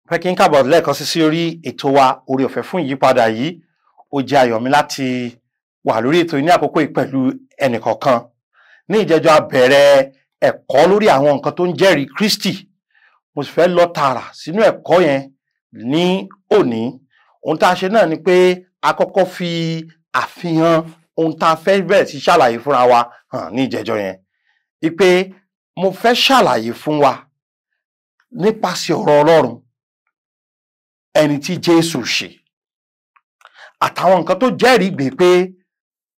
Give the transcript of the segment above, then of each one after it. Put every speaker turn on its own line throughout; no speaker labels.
Fẹ́ kí n káàbọ̀ lẹ́ẹ̀kan sí orí ètò wa oore ọ̀fẹ́ fún ìyípadà yìí. Ó jẹ́ ayọ̀ mi láti wà lórí ètò ní àkókò yìí pẹ̀lú ẹnìkọ̀ọ̀kan. Ní ìjẹ́jọ́ a bẹ̀rẹ̀ ẹ̀kọ́ lórí àwọn nǹkan tó ń jẹ́rìí Kristi. Mo sì fẹ́ lọ tààrà sínú ẹ̀kọ́ yẹn ní òní. Ohun tá a ṣe náà ni pé a kọ́kọ́ fi àfihàn ohun tá a fẹ́ bẹ̀rẹ̀ sí ṣàlàyé fúnra wa hàn ní ìjẹ́jọ́ yẹn. Wípé mo fẹ́ ṣàlàyé fún wa nípasẹ̀ ọ̀rọ̀ Ọlọ́run ẹni tí Jésù ṣe àtàwọn nǹkan tó jẹ́rìí gbé pé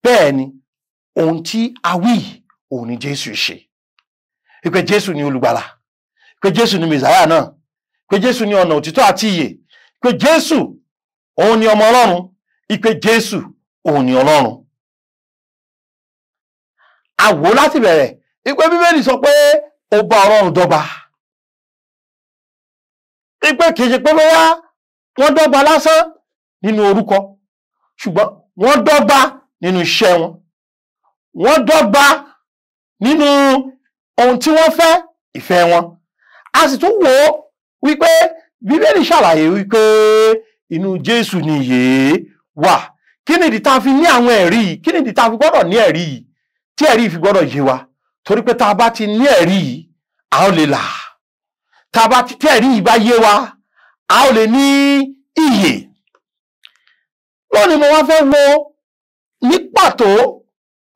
bẹ́ẹ̀ ni ohun tí a wí òun ni Jésù ṣe. Pé Jésù ni olùgbàlà, pé Jésù ni Mèsáyà náà, pé Jésù ni ọ̀nà òtítọ́ àti ìyè, pé Jésù òun ni ọmọ Ọlọ́run, pé Jésù òun ni Ọlọ́run. A wò láti bẹ̀rẹ̀ pé Bíbélì sọ pé ó bá Ọlọ́run dọ́gba. Pé kì í ṣe pé bóyá wọ́n dọ́gba lásán nínú orúkọ, ṣùgbọ́n wọ́n dọ́gba nínú iṣẹ́ wọn. Wọ́n dọ́gba nínú ohun tí wọ́n fẹ́, ìfẹ́ wọn. A sì tún wò wípé Bíbélì ṣàlàyé wípé inú Jésù ni ìyè wà. Kí ni ìdí tá a fi ní àwọn ẹ̀rí yìí? Kí ni ìdí tá a fi gbọ́dọ̀ ní ẹ̀rí yìí? Tí ẹ̀rí yìí fi gbọ́dọ̀ yé wa. Torí pé tá a bá ti ní ẹ̀rí yìí, a ó lè là. Tá a bá ti tí ẹ̀rí yìí bá yé wa, a ó lè ní ìyè. Lónìí mo wá fẹ́ wo ní pàtó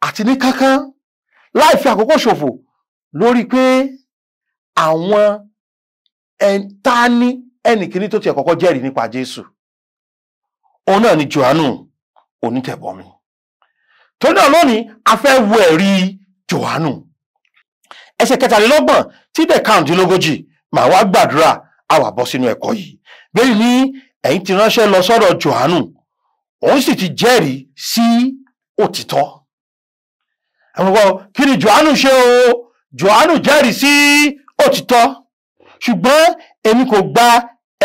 àti ní kánkán láì fi àkókò ṣòfò lórí pé àwọn ta ní ẹnìkíní tó ti kọ́kọ́ jẹ́rìí nípa Jésù. Òun náà ni Jòhánù onítẹ̀bọmi. Torí náà lónìí a fẹ́ wo ẹ̀rí Jòhánù. Ẹsẹ̀ 23 tí dẹ̀ 25 màá wá gbàdúrà a wá bọ́ sínú ẹ̀kọ́ yìí. Bẹ́ẹ̀ ni ẹ̀yin ti ránṣẹ́ lọ sọ́dọ̀ Jòhánù, òun sì ti jẹ́rìí sí òtítọ́. Àwọn kí ni Jòhánù ṣe o? Jòhánù jẹ́rìí sí òtítọ́. Ṣùgbọ́n èmi kò gba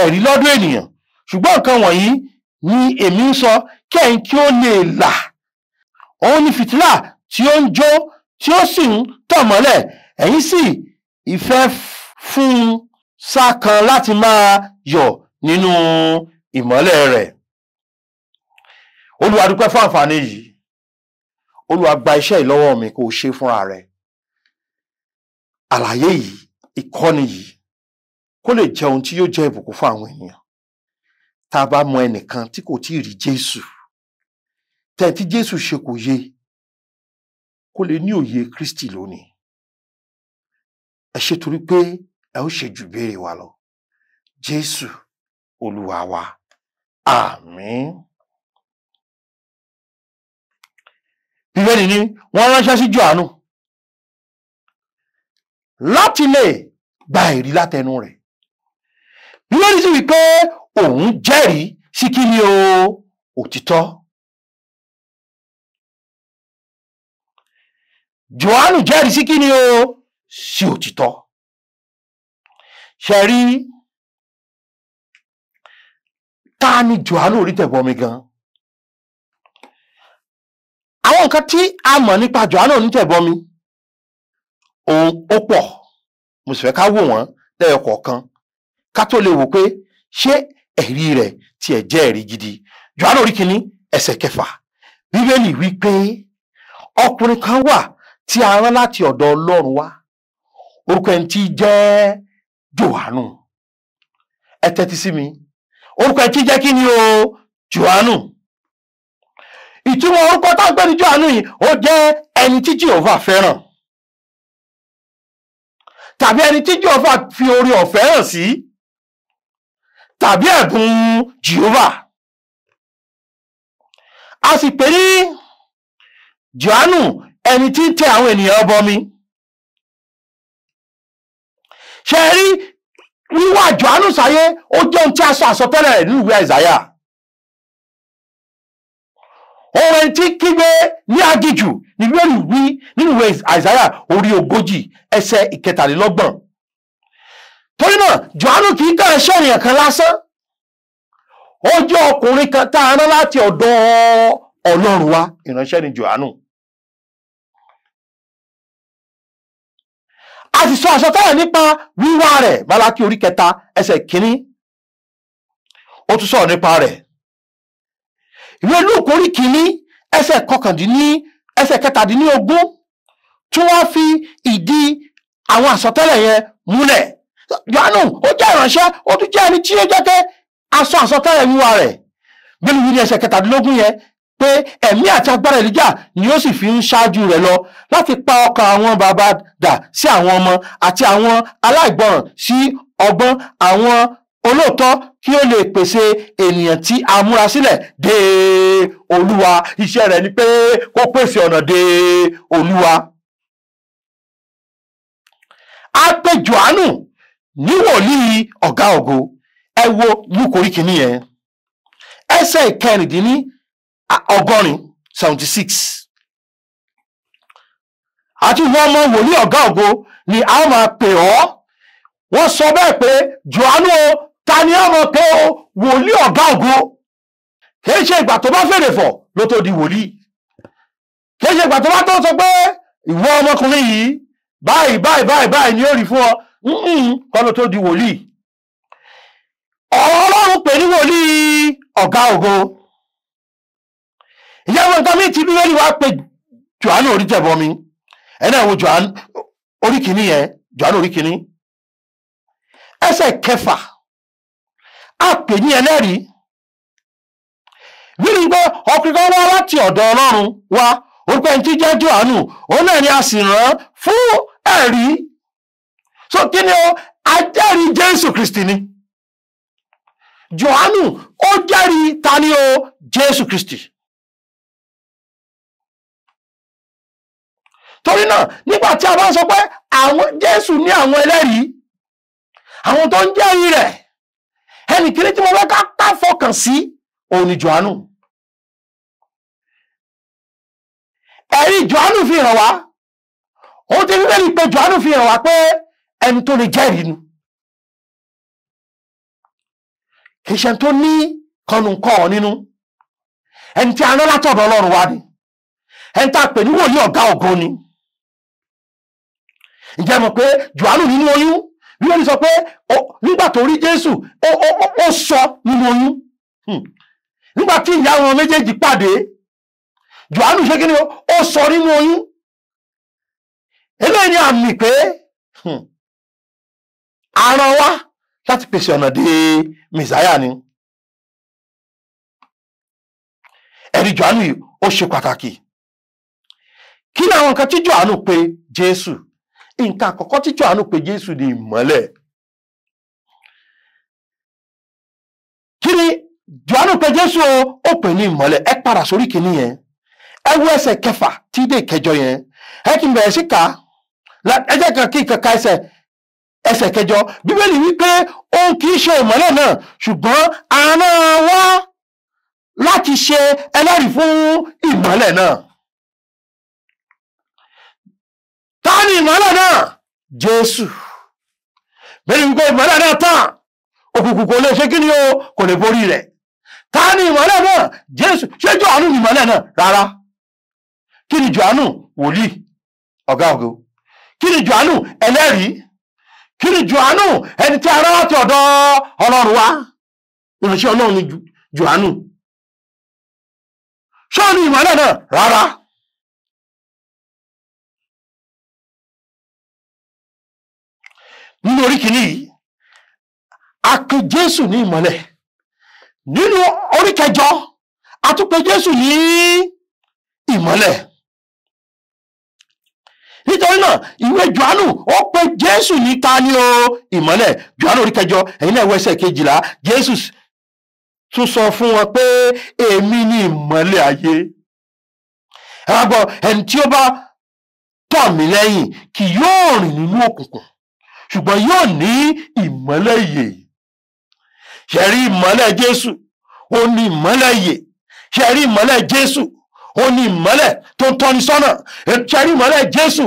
ẹ̀rí lọ́dọ̀ ènìyàn. Ṣùgbọ́n nǹkan wọ̀nyí ni èmi ń sọ kí ẹ̀yin kí ó lè là. Òun ni fìtílà tí ó ń jó tí ó sì ń tàn mọ́lẹ̀. Ẹ̀yin sì ìfẹ́ fún sákan láti máa yọ̀ nínú ìmọ́lẹ̀ rẹ̀. Olúwa dúpẹ́ fún àǹfààní yìí. Olúwa gba iṣẹ́ ìlọ́wọ́ mi kó ṣe fúnra rẹ̀. Àlàyé yìí, ìkọ́ni yìí kó lè jẹ́ ohun tí yóò jẹ́ ìbùkún fún àwọn ènìyàn. Tá a bá mọ ẹnìkan tí kò tí ì rí Jésù, tẹ́ tí Jésù ṣe kò yé, kó lè ní òye Kristi lónìí. Ẹ ṣé torí pé ẹ ó ṣe jù béèrè wa lọ. Jésù Olúwa wa. Àmín. Bíbélì ní wọ́n ránṣẹ́ sí Jòhánù láti lè gba ẹ̀rí látẹnu rẹ̀. Bíbélì sì wí pé òun jẹ́rìí sí kí ni o? Òtítọ́. Jòhánù jẹ́rìí sí kí ni o? Sí òtítọ́. Ṣé rí ta ni Jòhánù onítẹ̀bọmi gan? Àwọn nǹkan tí a mọ̀ nípa Jòhánù onítẹ̀bọmi òun ó pọ̀. Mo sì fẹ́ ká wò wọ́n lẹ́yọ kọ̀ọ̀kan ká tó lè wò pé ṣé ẹ̀rí rẹ̀ tí ẹ̀ jẹ́ ẹ̀rí gidi. Jòhánù orí 1 ẹsẹ̀ 6. Bíbélì wí pé ọkùnrin kan wà tí a rán láti ọ̀dọ̀ Ọlọ́run wá. Orúkọ ẹni tí jẹ́ Jòhánù. Ẹ tẹ́tí sí mi. Orúkọ ẹni tí jẹ́ kí ni o? Jòhánù. Ìtumọ̀ orúkọ tá ń pè ní Jòhánù yìí ó jẹ́ ẹni tí Jèhófà fẹ́ràn. Tàbí ẹni tí Jèhófà fi oore ọ̀fẹ́ hàn sí. Tàbí ẹ̀bùn Jèhófà. A sì pè ní Jòhánù ẹni tí ń tẹ àwọn ènìyàn bọmi. Ṣé rí wíwá Jòhánù sáyé ó jẹ́ ohun tí a sọ àsọtẹ́lẹ̀ rẹ̀ nínú ìwé Àìsáyà. Òun ẹni tí kígbe ní aginjù ní Bíbélì wí nínú ìwé Àìsáyà orí 40 ẹsẹ̀ 23. Torí náà Jòhánù kì í kàn ṣe ènìyàn kan lásán. Ó jẹ́ ọkùnrin kan tá a rán láti ọ̀dọ̀ Ọlọ́run wá. Ìránṣẹ́ ni Jòhánù. A sì sọ àsọtẹ́lẹ̀ nípa wíwá rẹ̀ Málákì orí 3 ẹsẹ̀ 1 ó tún sọ̀rọ̀ nípa rẹ̀. Ìwé Lúùkù orí kìíní ẹsẹ̀ kẹtàdínlógún tún wá fi ìdí àwọn àsọtẹ́lẹ̀ yẹn múlẹ̀. Jòhánù ó jẹ́ ìránṣẹ́, ó tún jẹ́ ẹni tí ó jẹ́ pé aṣọ àsọtẹ́lẹ̀ wíwá rẹ̀. Bíbélì wí ní ẹsẹ̀ kẹtàdínlógún yẹn pé ẹ̀mí àti agbára Èlíjà ni ó sì fi ń ṣáájú rẹ̀ lọ láti pa ọkàn àwọn bàbá dà sí àwọn ọmọ àti àwọn aláìgbọràn sí ọgbọ́n, àwọn olóòótọ́ kí ó lè pèsè ènìyàn tí a múra sílẹ̀ dé Olúwa. Iṣẹ́ rẹ̀ ni pé kó pèsè ọ̀nà dé Olúwa. A pè Jòhánù ní wòlíì ọ̀gá ògo. Ẹ wo Lúùkù orí kìíní yẹn ẹsẹ̀ ìkẹrìndínlọ́gọ́rin 76. Àti ìwọ ọmọ wòlíì ọ̀gá ògo ni a máa pè ọ́. Wọ́n sọ bẹ́ẹ̀ pé Jòhánù o, ta ni a máa pè ọ́ wòlíì ọ̀gá ògo? Kìí ṣe ìgbà tó bá fèrè fọ̀ ló tó di wòlíì. Kìí ṣe ìgbà tó bá tó sọ pé ìwọ ọmọkùnrin yìí báyìí ni ó rí fún ọ. Kọ́ ló tó di wòlíì. Ọlọ́run pè ní wòlíì ọ̀gá ògo. Ìyàwó nǹkan mi ti Bíbélì wá pé Jòhánù orí tẹ̀bọmi. Ẹni àwọn Jòhánù orí kìíní yẹn, Jòhánù orí kìíní ẹsẹ̀ kẹfà, a pè ní ẹlẹ́rìí. Bíbélì pé ọkùnrin kan wá láti ọ̀dọ̀ Ọlọ́run wá, orúkọ ẹni tí jẹ́ Jòhánù, òun náà ni a sì rán fún ẹ̀rí. So kí ni o? Ajẹ́rìí Jésù Kristi ni. Jòhánù ó jẹ́rìí ta ni o? Jésù Kristi. Torí náà nígbà tí a bá sọ pé àwọn Jésù ní àwọn ẹlẹ́rìí, àwọn tó ń jẹ́rìí rẹ̀, ẹnì kìíní tí mo fẹ́ ká fọkàn sí òun ni Jòhánù. Ẹ̀rí Jòhánù fi hàn wá, òun ti Bíbélì pé Jòhánù fi hàn wá pé ẹni tó lè jẹ́rìí nu. Kì í ṣe tó ní kọnùkọ́ nínú, ẹni tí a rán látọ̀dọ̀ Ọlọ́run wá ni, ẹni tá a pè ní wòlíì ọ̀gá ògo ni. Ǹjẹ́ mọ̀ pé Jòhánù nínú oyún, Bíbélì sọ pé nígbà tó rí Jésù ó sọ nínú oyún. Nígbà tí ìyá wọn méjèèjì pàdé, Jòhánù ṣe kí ni ó sọ nínú oyún. Eléyìí ni àmì pé a rán wá láti pèsè ọ̀nà dé Mèsáyà ni. Ẹ̀rí Jòhánù yìí ó ṣe pàtàkì. Kí ni àwọn nǹkan tí Jòhánù pè Jésù? Nǹkan àkọ́kọ́ tí Jòhánù pè Jésù ni ìmọ́lẹ̀. Kí ni Jòhánù pè Jésù ó pè ní ìmọ́lẹ̀? Ẹ padà sórí kìíní yẹn, ẹ wo ẹsẹ̀ kẹfà tí dé ìkẹjọ yẹn, ẹ kí n bẹ̀rẹ̀ sí ká ẹ jẹ́ kan kí ìkẹka ẹsẹ̀ kẹjọ. Bíbélì wípé òun kì í ṣe ìmọ́lẹ̀ náà, ṣùgbọ́n a rán wá láti ṣe ẹlẹ́rìí fún ìmọ́lẹ̀ náà. Ta ni ìmọ́lẹ̀ náà? Jésù. Bíbélì wípé ìmọ́lẹ̀ náà tàn, òkùnkùn kò lè ṣe kí ni o, kò lè borí rẹ̀. Ta ni ìmọ́lẹ̀ náà? Jésù. Ṣé Jòhánù ni ìmọ́lẹ̀ náà? Rárá. Kí ni Jòhánù? Wòlíì ọ̀gá ògo. Kí ni Jòhánù? Ẹlẹ́rìí. Kí ni Jòhánù? Ẹni tí a rán láti ọ̀dọ̀ Ọlọ́run wá. Ìránṣẹ́ Ọlọ́run ni Jòhánù. Ṣé ó ní ìmọ́lẹ̀ náà? Rárá. Nínú orí kìíní yìí, a pè Jésù ní ìmọ́lẹ̀. Nínú orí kẹjọ, a tún pè Jésù ní ìmọ́lẹ̀. Nítorí náà, ìwé Jòhánù ó pè Jésù ní ta ni o? Ìmọ́lẹ̀. Jòhánù orí kẹjọ, ẹ̀yin náà wo ẹsẹ̀ 12, Jésù tún sọ fún wọn pé èmi ni ìmọ́lẹ̀ ayé. Ẹ wá gbọ́, ẹni tí ó bá tọ̀ mí lẹ́yìn kì yóò rìn nínú òkùnkùn, ṣùgbọ́n yóò ní ìmọ́lẹ̀ ìyè. Ṣé rí ìmọ́lẹ̀ Jésù? Ó ní ìmọ́lẹ̀ ìyè. Ṣé rí ìmọ́lẹ̀ Jésù? Ó ní ìmọ́lẹ̀ tó ń tọ́ni sọ́nà. Ṣé rí ìmọ́lẹ̀ Jésù?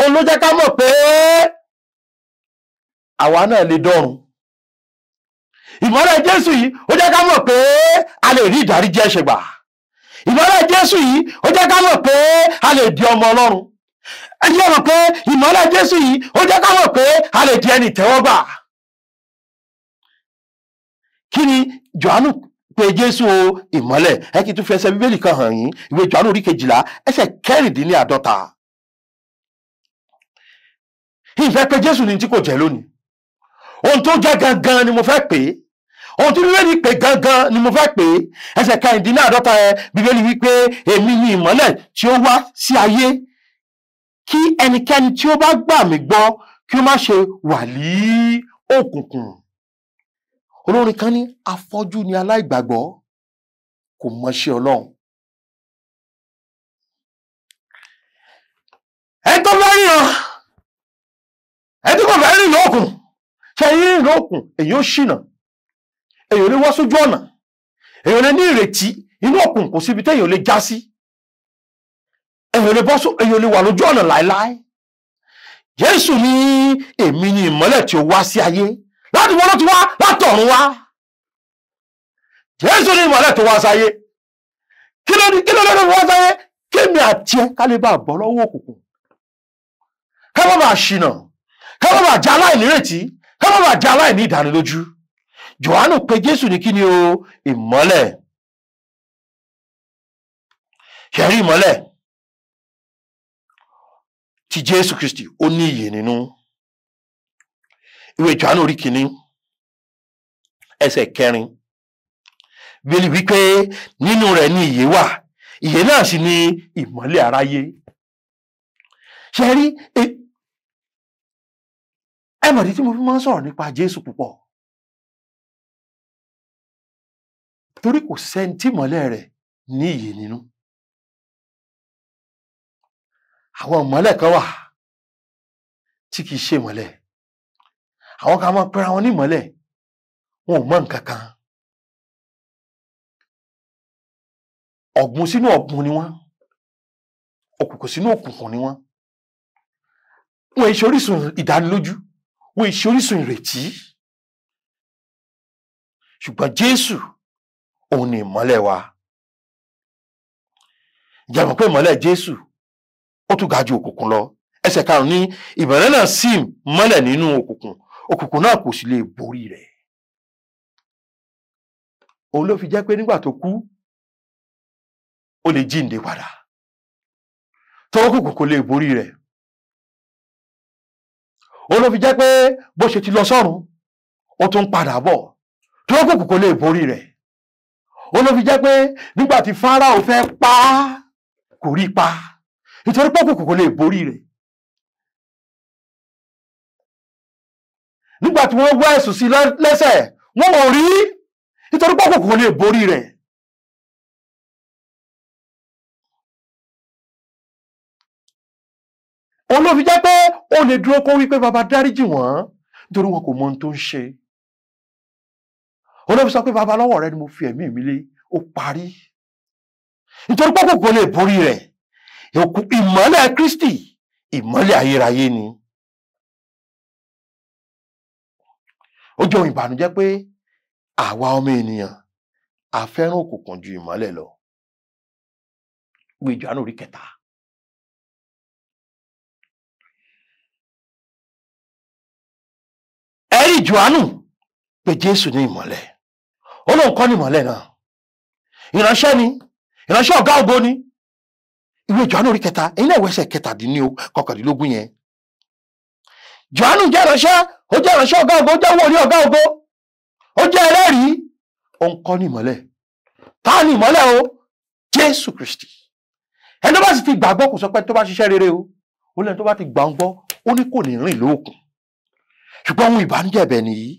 Ó ló jẹ́ ká mọ̀ pé àwa náà lè dọ́run. Ìmọ́lẹ̀ Jésù yìí ó jẹ́ ká mọ̀ pé a lè rí ìdáríjì ẹ̀ṣẹ̀ gbà. Ìmọ́lẹ̀ Jésù yìí ó jẹ́ ká mọ̀ pé a lè di ọmọ Ọlọ́run. Ẹ jẹ́ mọ̀ pé ìmọ́lẹ̀ Jésù yìí ó jẹ́ ká mọ̀ pé a lè di ẹni ìtẹ́wọ́gbà. kí ni Jòhánù pé Jésù ìmọ́lẹ̀? Ẹ kí n tún fi ẹsẹ̀ Bíbélì kan hàn yín, ìwé Jòhánù orí 12 ẹsẹ̀ 14. Ìfẹ́ pé Jésù ni tí kò jẹ́ lónìí. Ohun tó jẹ́ gangan ni mo fẹ́ pè é. Ohun tí Bíbélì pè gangan ni mo fẹ́ pè é. Ẹsẹ̀ 14 ẹ Bíbélì wípé èmi ni ìmọ́lẹ̀ tí ó wá sí ayé, kí ẹnikẹ́ni tí ó bá gbà mí gbọ́ kí ó má ṣe wà ní òkùnkùn. Olórin kan ní afọ́jú ni aláìgbàgbọ́, kò mọṣẹ́ Ọlọ́run. Ẹni tó bá ríran, ẹni tó kò fẹ́ rìn lókùn, ṣe rìn lókùn, èyí ó ṣìnà, èyí ò lè wọ́ sójú ọ̀nà, èyí ò lè ní ìrètí, inú òkun kò síbi téèyàn lè já sí, èyí ò lè wà lójú ọ̀nà láéláé. Jésù ní èmi ni ìmọ́lẹ̀ tí ó wá sí ayé. Láti wọ́n ló ti wá, látọ̀run wá. Jésù ní ìmọ́lẹ̀ tó wá sáyé. Kí ló lọ́dọ̀ wá sáyé? Kí èmi àti ẹ ká lè bá bọ́ lọ́wọ́ òkùnkùn, ká má bàa ṣìnà, ká má bàa jẹ́ aláìnírètí, ká má bàa jẹ́ aláìní ìdánilójú. Jòhánù pé Jésù ní kí ni ìmọ́lẹ̀. Ṣẹ̀rí ìmọ́lẹ̀ ti Jésù Kristi ó ní ìyè nínú. Ìwé Jòhánù orí 1 ẹsẹ̀ 4 Bíbélì wípé nínú rẹ̀ ni ìyè wà, ìyè náà sì ni ìmọ́lẹ̀ aráyé. Ṣẹ̀rí ẹmọ̀dí tí mo fi máa ń sọ̀rọ̀ nípa Jésù púpọ̀, torí kò sẹ́ni tí ìmọ́lẹ̀ rẹ̀ ní ìyè nínú. Àwọn ìmọ́lẹ̀ kan wà tí kìí ṣe ìmọ́lẹ̀. Àwọn kan máa pera wọn ní ìmọ́lẹ̀, wọn ò mọ̀ nǹkan kan. Ọ̀gbun sínú ọ̀gbun ni wọ́n, òkùnkùn sínú òkùnkùn ni wọ́n. Wọ́n èṣe orísun ìdánilójú, wọ́n èṣe orísun ìrètí. Ṣùgbọ́n Jésù, òun ni ìmọ́lẹ̀ wa. Ǹjẹ́ mọ̀ pé ìmọ́lẹ̀ Jésù ó tún ga ju òkùnkùn lọ? Ẹsẹ̀ 5 ní ìmọ́lẹ̀ náà sì mọ́lẹ̀ nínú òkùnkùn, òkùnkùn náà kò sì lè borí rẹ̀. Òun ló fi jẹ́ pé nígbà tó kú, ó lè jíǹde padà, tọ́wọ́ òkùnkùn kò lè borí rẹ̀. Òun ló fi jẹ́ pé bó ṣe ti lọ sọ́run, ó tún padà bọ̀, tọ́wọ́ òkùnkùn kò lè borí rẹ̀. Òun ló fi jẹ́ pé nígbà tí Fáráò fẹ́ pa á, kò rí pa, nítorí pé òkùnkùn kò lè borí rẹ̀. Nígbà tí wọ́n wá ẹ̀sùn sí lẹ́sẹ̀, wọ́n ò rí, nítorí pé òkùnkùn kò lè borí rẹ̀. Òun ló fi jẹ́ pé ó lè dúró kó wí pé bàbá dáríjì wọ́n, nítorí wọn kò mọ ohun tó ń ṣe. Òun ló fi sọ pé bàbá lọ́wọ́ rẹ ni mo fi ẹ̀mí mi lé, ó parí. Nítorí pé òkùnkùn kò lè borí rẹ̀. Ìmọ́lẹ̀ Kristi, ìmọ́lẹ̀ ayérayé ni. Ó jẹ́ ohun ìbànújẹ́ pé àwa ọmọ ènìyàn a fẹ́ràn òkùnkùn ju ìmọ́lẹ̀ lọ. Ìwé Jòhánù orí 3. Ẹ̀rí Jòhánù pé Jésù ní ìmọ́lẹ̀. Ó lóun kọ́ ní ìmọ́lẹ̀ náà. Ìránṣẹ́ ni, ìránṣẹ́ ọ̀gá ògo ni. Ìwé Jòhánù orí 3, ẹ̀yin náà wo ẹsẹ̀ 19 yẹn. Jòhánù jẹ́ ìránṣẹ́, ó jẹ́ ìránṣẹ́ ọ̀gá ògo, ó jẹ́ wòlíì ọ̀gá ògo, ó jẹ́ ẹlẹ́rìí, ó ń kọ́ ní ìmọ́lẹ̀. Ta ni ìmọ́lẹ̀ o? Jésù Kristi. Ẹni tó bá sì ti gbàgbọ́ kò sọ pé tó bá ṣiṣẹ́ rere o, ó lẹ́ni tó bá ti gbà ń gbọ́, ó ní kò ní rìn lóòkùn. Ṣùgbọ́n ohun ìbànújẹ́ bẹ̀ nìyí.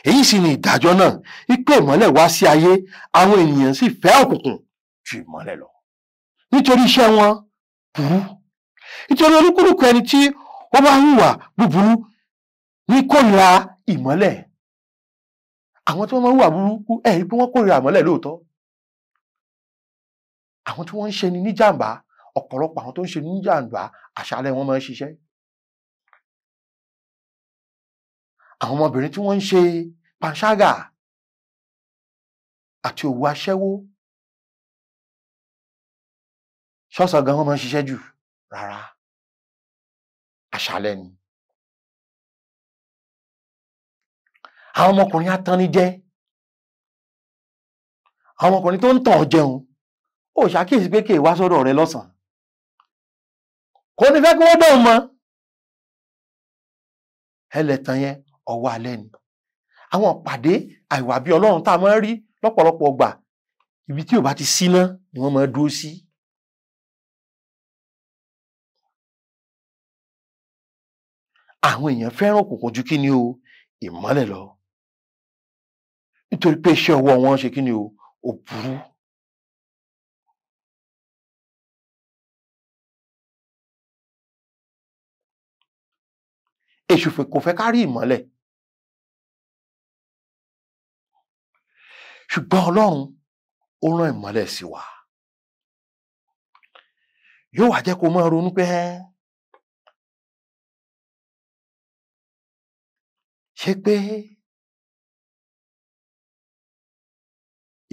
Èyí sì ni ìdájọ́ náà, wípé ìmọ́lẹ̀ wá sí ayé, àwọn ènìyàn sì fẹ́ òkùnkùn ju ìmọ́lẹ̀ lọ. Nítorí iṣẹ́ wọn burú. Nítorí olúkúlùkù ẹni tí ó bá hùwà búburú ní kórìíra ìmọ́lẹ̀. Àwọn tí wọ́n máa ń hùwà burúkú, rí pé wọ́n kórìíra ìmọ́lẹ̀ lóòótọ́. Àwọn tí wọ́n ń ṣe ni níjàmbá, ọ̀pọ̀lọpọ̀ àwọn tó ń ṣe ni níjàmbá, àṣálẹ́ wọn máa ń ṣiṣẹ́. Àwọn ọmọbìnrin tí wọ́n ń ṣe panṣágà àti òwò aṣẹ́wó, ṣọ́ọ̀ṣì gan wọ́n máa ń ṣiṣẹ́ jù rárá, àṣálẹ́ ni. Àwọn ọmọkùnrin atannijẹ, àwọn ọkùnrin tó ń tàn ọ́ jẹun ó ṣàkíyèsí pé kí wá sọ́dọ̀ rẹ lọ́sàn-án kò ní fẹ́ kí wọ́n dán mọ́ ẹlẹ́tàn yẹn ọwọ́ alẹ́ ni. àwọn pàdé àìwà bí Ọlọ́run tá a máa ń rí lọ́pọ̀lọpọ̀ ọgbà ibi tí ò bá ti síná ni wọ́n máa dúró sí. àwọn èèyàn fẹ́ràn òkùnkùn ju kí ni o ìmọ́lẹ̀ lọ nítorí pé iṣẹ́ ọwọ́ wọn ṣe kí ni o ò burú. Èṣù kò fẹ́ ká rí ìmọ́lẹ̀ ṣùgbọ́n Ọlọ́run ó rán ìmọ́lẹ̀ sí wa. yóò wá jẹ́ kó máa ronú pé ṣé pé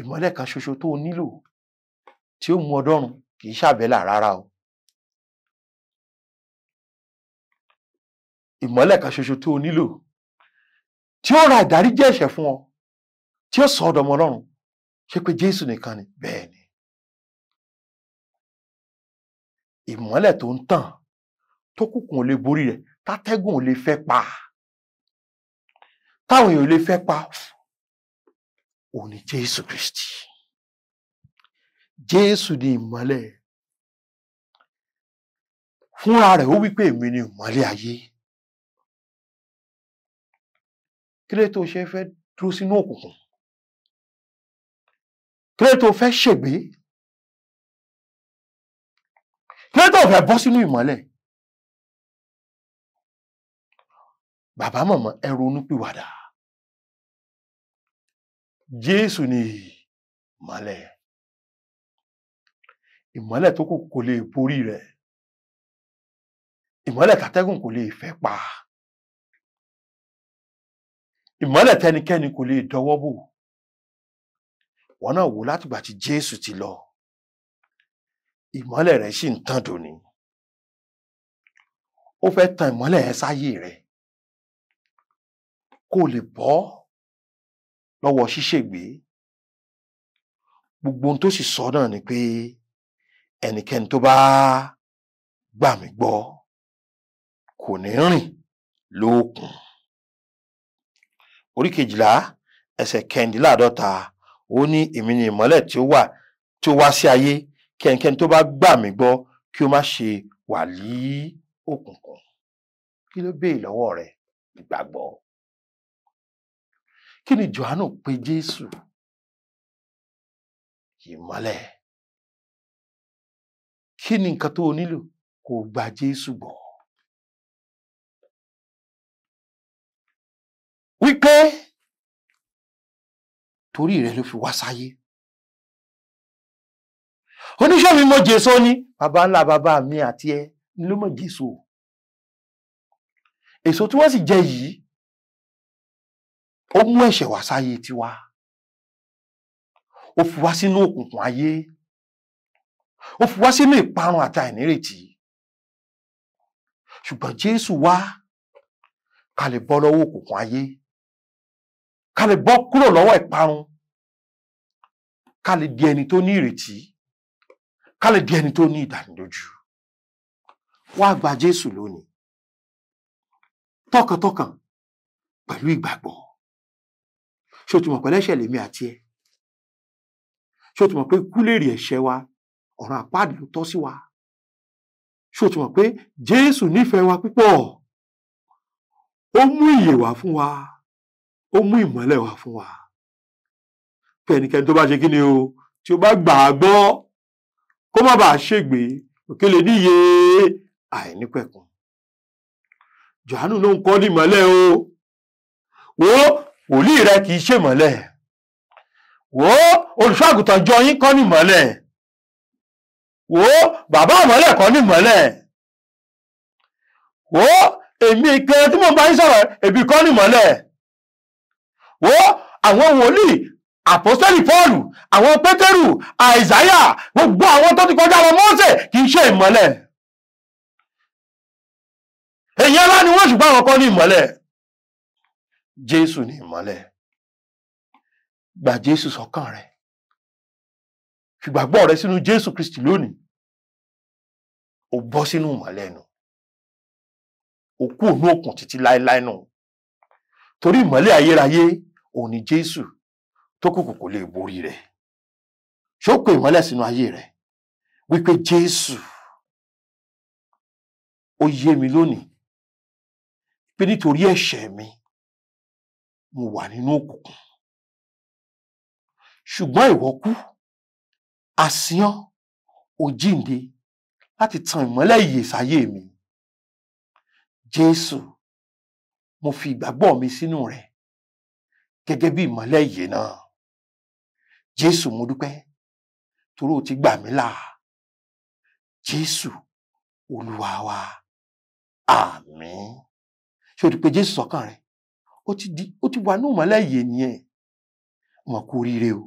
ìmọ́lẹ̀ kan ṣoṣo tó o nílò tí ó mú ọ dọ́run kì í ṣàbẹ́là rárá o. ìmọ́lẹ̀ kan ṣoṣo tó o nílò tí ó ra ìdáríjì ẹ̀ṣẹ̀ fún ọ tí ó sọ ọ́ dọmọ Ọlọ́run ṣé pé Jésù nìkan ni? bẹ́ẹ̀ ni. ìmọ́lẹ̀ tó ń tàn tó kùnkùn ò lè borí rẹ̀ tátẹ́gùn ò lè fẹ́ pa táwọn èèyàn ò lè fẹ́ pa òun ni Jésù Kristi. Jésù ni ìmọ́lẹ̀ fúnra rẹ̀ ó wí pé èmi ni ìmọ́lẹ̀ ayé. kí ló tó ṣe fẹ́ dúró sínú òkùnkùn? kí ló tó fẹ́ ṣègbé? kí ló tó fẹ́ bọ́ sínú ìmọ́lẹ̀? bàbá màmá ẹ ronúpìwàdà. Jésù ni ìmọ́lẹ̀. ìmọ́lẹ̀ tó kù kò lè borí rẹ̀. ìmọ́lẹ̀ tátẹ́gùn kò lè fẹ́ pa. ìmọ́lẹ̀ tẹnikẹ́ni kò lè dọwọ́ bò. wọn náà wò látìgbà tí Jésù ti lọ ìmọ́lẹ̀ rẹ̀ sì ń tàn dòní. ó fẹ́ tan ìmọ́lẹ̀ ẹ sáyé rẹ̀ kó lè bọ́ lọ́wọ́ ṣíṣègbé. gbogbo ohun tó sì sọ náà ni pé ẹnikẹ́ni tó bá gbà mí gbọ́ kò ní rìn lóòkùn. orí 12 ẹsẹ̀ 50 ó ní èmi ni ìmọ́lẹ̀ tí ó wá sí ayé kí ẹnikẹ́ni tó bá gbà mí gbọ́ kí ó má ṣe wà ní òkùnkùn. kí ló béè lọ́wọ́ rẹ̀? ìgbàgbọ́. kí ni Jòhánù pè Jésù? ìmọ́lẹ̀. kí ni nǹkan tó o nílò? kó o gba Jésù gbọ́. wípé torí rẹ̀ ló fi wá sáyé. oníṣẹ́ mi mọ̀ Jésù ní bàbá ńlá bàbá mi àti ẹ ló mọ̀ Jésù. èso tí wọ́n sì jẹ yìí ó mú ẹ̀ṣẹ̀ wá sáyé tiwa. ó fi wá sínú òkùnkùn ayé. ó fi wá sínú ìparun àti àìnírètí. ṣùgbọ́n Jésù wá ká lè bọ́ lọ́wọ́ òkùnkùn ayé, ká lè bọ́ kúrò lọ́wọ́ ìparun, ká lè di ẹni tó ní ìrètí, ká lè di ẹni tó ní ìdánilójú. Wá gba Jésù lónìí tọkàntọkàn pẹ̀lú ìgbàgbọ́. Ṣé o ti mọ̀ pé ẹlẹ́ṣẹ̀ lèmi àti ẹ? Ṣé o ti mọ̀ pé ikú lèrè ẹ̀ṣẹ̀ wa, ọ̀run àpáàdì ló tọ́ sí wa? Ṣé o ti mọ̀ pé Jésù nífẹ̀ẹ́ wa púpọ̀? Ó mú ìyè wá fún wa, ó mú ìmọ́lẹ̀ wá fún wa. Pé ẹnikẹ́ni tó bá ṣe kí ni o, tí ó bá gbà á gbọ́, kó má bàa ṣègbé, òkèlè níye àìnípẹ̀kun. Jòhánù ló ń kọ́ ní ìmọ́lẹ̀ o. Wo wòlíì rẹ kì í ṣèmọ́lẹ̀. Wo olùṣọ́ àgùntàn jọ yín kọ́ ní ìmọ́lẹ̀. Wo bàbá ìmọ́lẹ̀ kọ́ ní ìmọ́lẹ̀. Wo èmi kan tí mo bá yín sọ̀rọ̀ èbí kọ́ ní ìmọ́lẹ̀. Wo àwọn wòlíì àpọ́sítélì Pọ́ọ̀lù, àwọn Pétérù, Àìsáyà, gbogbo àwọn tó ti kọjá lọ Mósè kì í ṣe ìmọ́lẹ̀. Èyàn ńlá ni wọ́n, ṣùgbọ́n àwọn kọ́ ní ìmọ́lẹ̀. Jésù ní ìmọ́lẹ̀. Gba Jésù sọ́kàn rẹ̀. fìgbàgbọ́ rẹ sínú Jésù Kristi lónìí, ó bọ́ sínú ìmọ́lẹ̀ nù, ó kú òun òkun títí láéláé nù, torí ìmọ́lẹ̀ ayérayé òun ni Jésù tó kùkù kò lè borí rẹ̀. ṣó pé ìmọ́lẹ̀ sínú ayé rẹ̀ wípé Jésù, ó yé mi lónìí pé nítorí ẹ̀ṣẹ̀ mi mo wà nínú òkùnkùn, ṣùgbọ́n ìwọ kú, àsíán, ó jíǹde láti tan ìmọ́lẹ̀ ìyè sáyé mi. Jésù, mo fi ìgbàgbọ́ mi sínú rẹ̀ gẹ́gẹ́ bí ìmọ́lẹ̀ ìyè náà. Jésù, mo dúpẹ́ torí o ti gbà mí là. Jésù Olúwa wa, àmín. ṣé o ti pè Jésù sọ́kàn rẹ̀? ó ti wà ní ìmọ́lẹ̀ ìyè nìyẹn. Mọ̀ kú oríire o.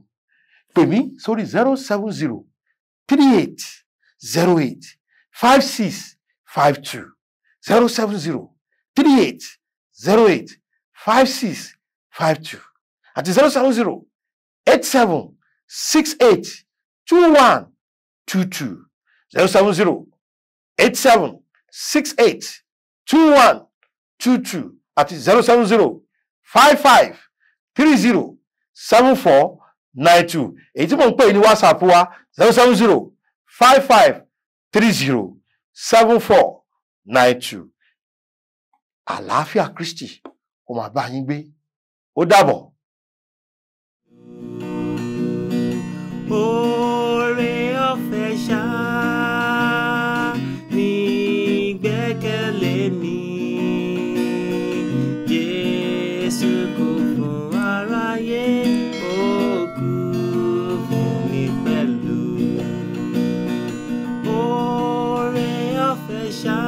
Pè mí sórí 07038085652 07038085652 àti 07087682122 07087682122 àti 07055307492. èyí tí mo ń pè ní WhatsApp wa 07055307492. àlàáfíà Kristi kó máa bá yín gbé. ó dàbọ̀.
Oore ọ̀fẹ́ ṣá ni ìgbẹ́kẹ̀lé mi. Jésù kú fún aráyé, ó kú fún mi pẹ̀lú. Oore ọ̀fẹ́ ṣá.